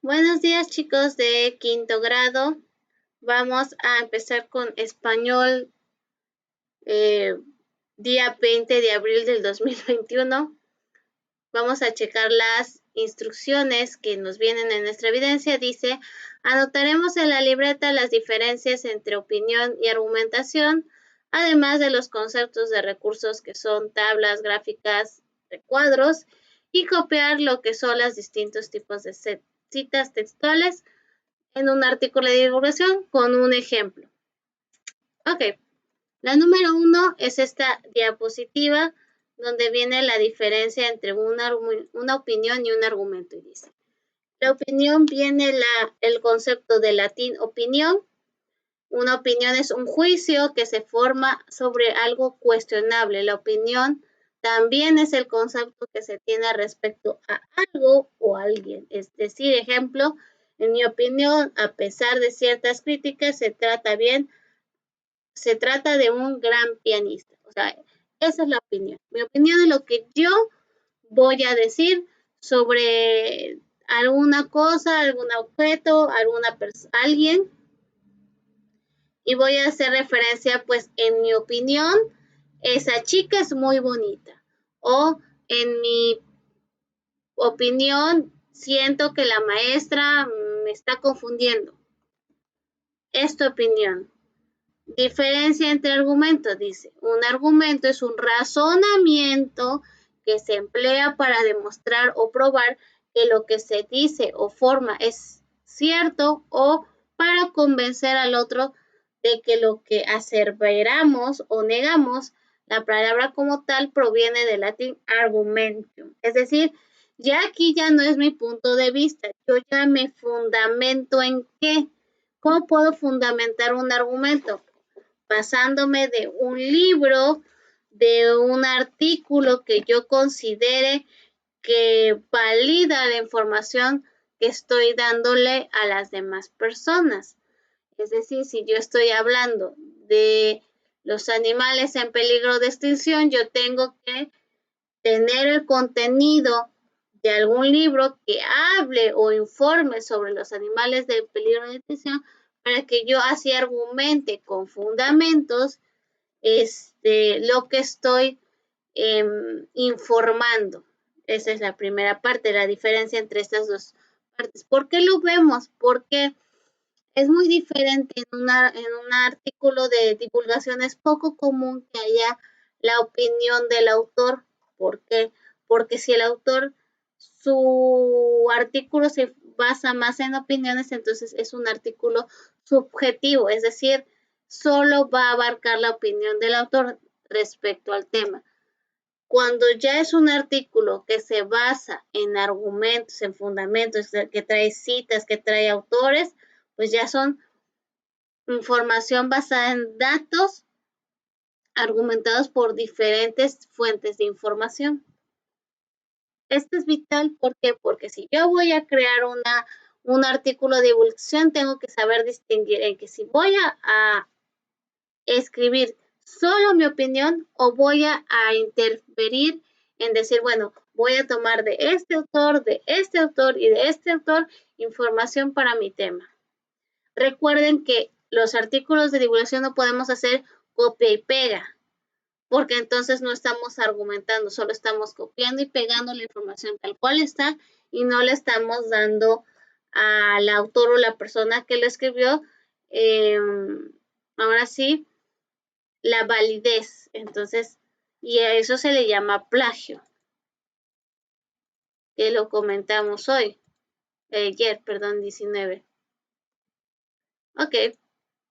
Buenos días, chicos de quinto grado. Vamos a empezar con español, día 20 de abril del 2021. Vamos a checar las instrucciones que nos vienen en nuestra evidencia. Dice, anotaremos en la libreta las diferencias entre opinión y argumentación, además de los conceptos de recursos que son tablas, gráficas, recuadros, y copiar lo que son los distintos tipos de citas textuales en un artículo de divulgación con un ejemplo. Ok, la número 1 es esta diapositiva donde viene la diferencia entre una opinión y un argumento. Y dice, la opinión viene el concepto de latín opinión. Una opinión es un juicio que se forma sobre algo cuestionable. La opinión también es el concepto que se tiene respecto a algo o alguien. Es decir, ejemplo, en mi opinión, a pesar de ciertas críticas, se trata de un gran pianista. O sea, esa es la opinión. Mi opinión es lo que yo voy a decir sobre alguna cosa, algún objeto, alguien, y voy a hacer referencia, pues, en mi opinión, esa chica es muy bonita. O en mi opinión, siento que la maestra me está confundiendo. Es tu opinión. Diferencia entre argumentos, dice. Un argumento es un razonamiento que se emplea para demostrar o probar que lo que se dice o forma es cierto o para convencer al otro de que lo que aseveramos o negamos. La palabra como tal proviene del latín argumentum, es decir, ya aquí ya no es mi punto de vista, yo ya me fundamento en qué. ¿Cómo puedo fundamentar un argumento? Basándome de un libro, de un artículo que yo considere que valida la información que estoy dándole a las demás personas. Es decir, si yo estoy hablando de los animales en peligro de extinción, yo tengo que tener el contenido de algún libro que hable o informe sobre los animales de peligro de extinción para que yo así argumente con fundamentos lo que estoy informando. Esa es la primera parte, la diferencia entre estas dos partes. ¿Por qué lo vemos? Porque es muy diferente en un artículo de divulgación. Es poco común que haya la opinión del autor. ¿Por qué? Porque si el autor, su artículo se basa más en opiniones, entonces es un artículo subjetivo, es decir, solo va a abarcar la opinión del autor respecto al tema. Cuando ya es un artículo que se basa en argumentos, en fundamentos, que trae citas, que trae autores, pues ya son información basada en datos argumentados por diferentes fuentes de información. Esto es vital, ¿por qué? Porque si yo voy a crear un artículo de divulgación, tengo que saber distinguir en que si voy a escribir solo mi opinión o voy a interferir en decir, bueno, voy a tomar de este autor y de este autor información para mi tema. Recuerden que los artículos de divulgación no podemos hacer copia y pega, porque entonces no estamos argumentando, solo estamos copiando y pegando la información tal cual está y no le estamos dando al autor o la persona que lo escribió, ahora sí, la validez. Entonces, y a eso se le llama plagio, que lo comentamos ayer, perdón, 19. Ok,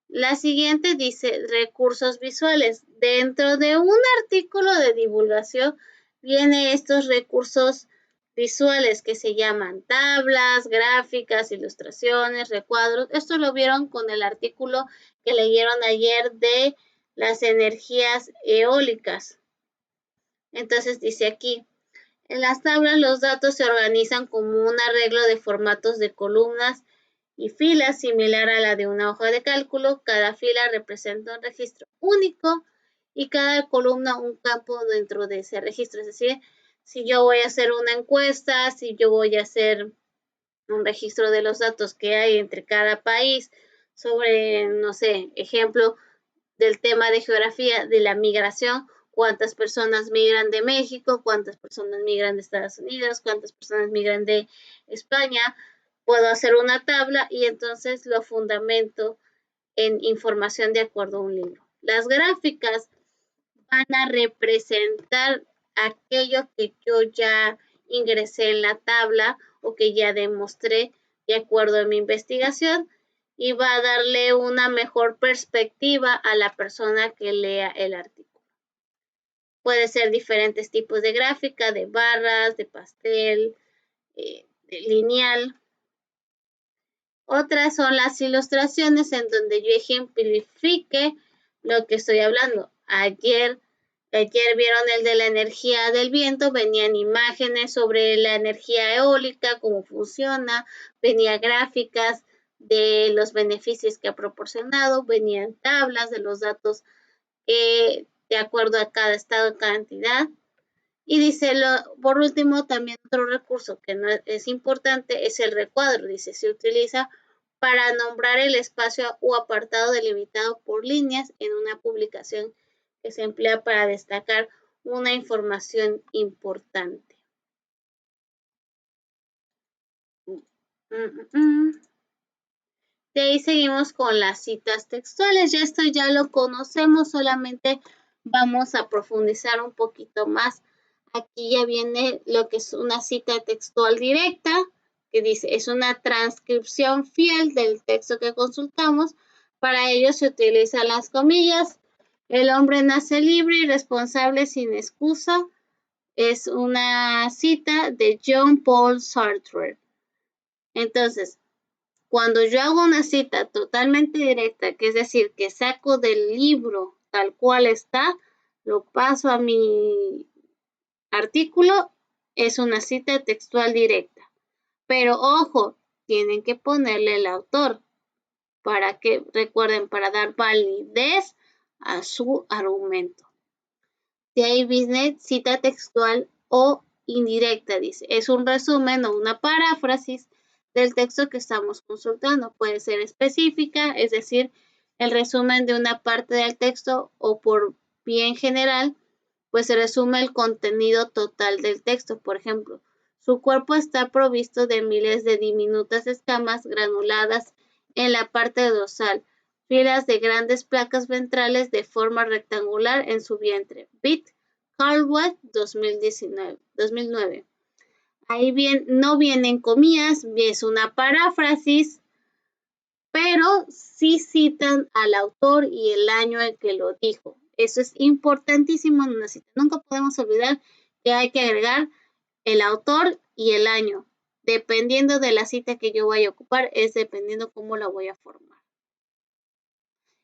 la siguiente dice recursos visuales. Dentro de un artículo de divulgación vienen estos recursos visuales que se llaman tablas, gráficas, ilustraciones, recuadros. Esto lo vieron con el artículo que leyeron ayer de las energías eólicas. Entonces dice aquí, en las tablas los datos se organizan como un arreglo de formatos de columnas y filas similar a la de una hoja de cálculo. Cada fila representa un registro único y cada columna un campo dentro de ese registro. Es decir, si yo voy a hacer una encuesta, si yo voy a hacer un registro de los datos que hay entre cada país sobre, no sé, ejemplo del tema de geografía de la migración, cuántas personas migran de México, cuántas personas migran de Estados Unidos, cuántas personas migran de España. Puedo hacer una tabla y entonces lo fundamento en información de acuerdo a un libro. Las gráficas van a representar aquello que yo ya ingresé en la tabla o que ya demostré de acuerdo a mi investigación y va a darle una mejor perspectiva a la persona que lea el artículo. Puede ser diferentes tipos de gráfica, de barras, de pastel, de lineal. Otras son las ilustraciones en donde yo ejemplifique lo que estoy hablando. Ayer vieron el de la energía del viento, venían imágenes sobre la energía eólica, cómo funciona, venían gráficas de los beneficios que ha proporcionado, venían tablas de los datos de acuerdo a cada estado, cada entidad. Y dice, por último, también otro recurso que no es importante es el recuadro. Dice, se utiliza para nombrar el espacio o apartado delimitado por líneas en una publicación que se emplea para destacar una información importante. De ahí seguimos con las citas textuales. Ya esto ya lo conocemos, solamente vamos a profundizar un poquito más. Aquí ya viene lo que es una cita textual directa, que dice, es una transcripción fiel del texto que consultamos. Para ello se utilizan las comillas. El hombre nace libre y responsable sin excusa. Es una cita de Jean Paul Sartre. Entonces, cuando yo hago una cita totalmente directa, que es decir, que saco del libro tal cual está, lo paso a mi artículo, es una cita textual directa. Pero ojo, tienen que ponerle el autor para que, recuerden, para dar validez a su argumento. De ahí viene cita textual o indirecta, dice. Es un resumen o una paráfrasis del texto que estamos consultando. Puede ser específica, es decir, el resumen de una parte del texto, o por bien general, pues se resume el contenido total del texto. Por ejemplo, su cuerpo está provisto de miles de diminutas escamas granuladas en la parte dorsal, filas de grandes placas ventrales de forma rectangular en su vientre. Pitt, Caldwell, 2009. Ahí bien, no vienen comillas, es una paráfrasis, pero sí citan al autor y el año en que lo dijo. Eso es importantísimo en una cita. Nunca podemos olvidar que hay que agregar el autor y el año. Dependiendo de la cita que yo vaya a ocupar, es dependiendo cómo la voy a formar.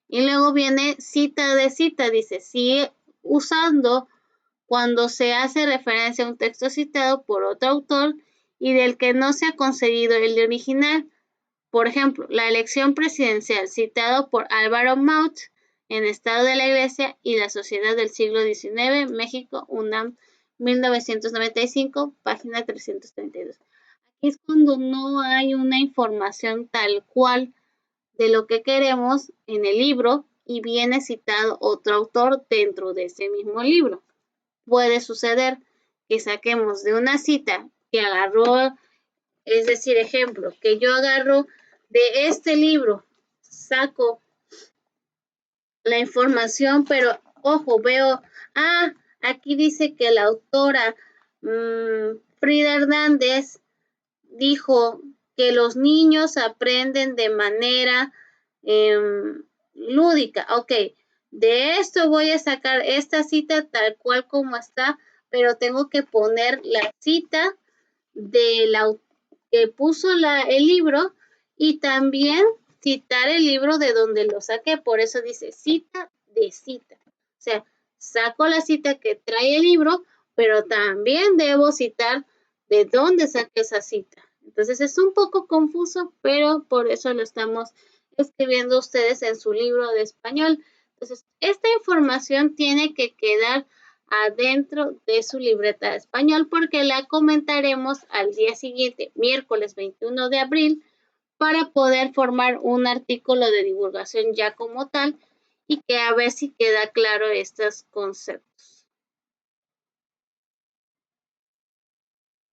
Y luego viene cita de cita, dice, sigue usando cuando se hace referencia a un texto citado por otro autor y del que no se ha conseguido el original. Por ejemplo, la elección presidencial, citado por Álvaro Maut en Estado de la Iglesia y la Sociedad del Siglo XIX, México, UNAM, 1995, página 332. Aquí es cuando no hay una información tal cual de lo que queremos en el libro y viene citado otro autor dentro de ese mismo libro. Puede suceder que saquemos de una cita que agarró, es decir, ejemplo, que yo agarro de este libro, saco la información, pero ojo, veo, aquí dice que la autora Frida Hernández dijo que los niños aprenden de manera lúdica. Ok, de esto voy a sacar esta cita tal cual como está, pero tengo que poner la cita de la que puso el libro y también citar el libro de donde lo saqué. Por eso dice cita de cita. O sea, saco la cita que trae el libro, pero también debo citar de dónde saqué esa cita. Entonces es un poco confuso, pero por eso lo estamos escribiendo ustedes en su libro de español. Entonces, esta información tiene que quedar adentro de su libreta de español, porque la comentaremos al día siguiente, miércoles 21 de abril, para poder formar un artículo de divulgación ya como tal y que a ver si queda claro estos conceptos.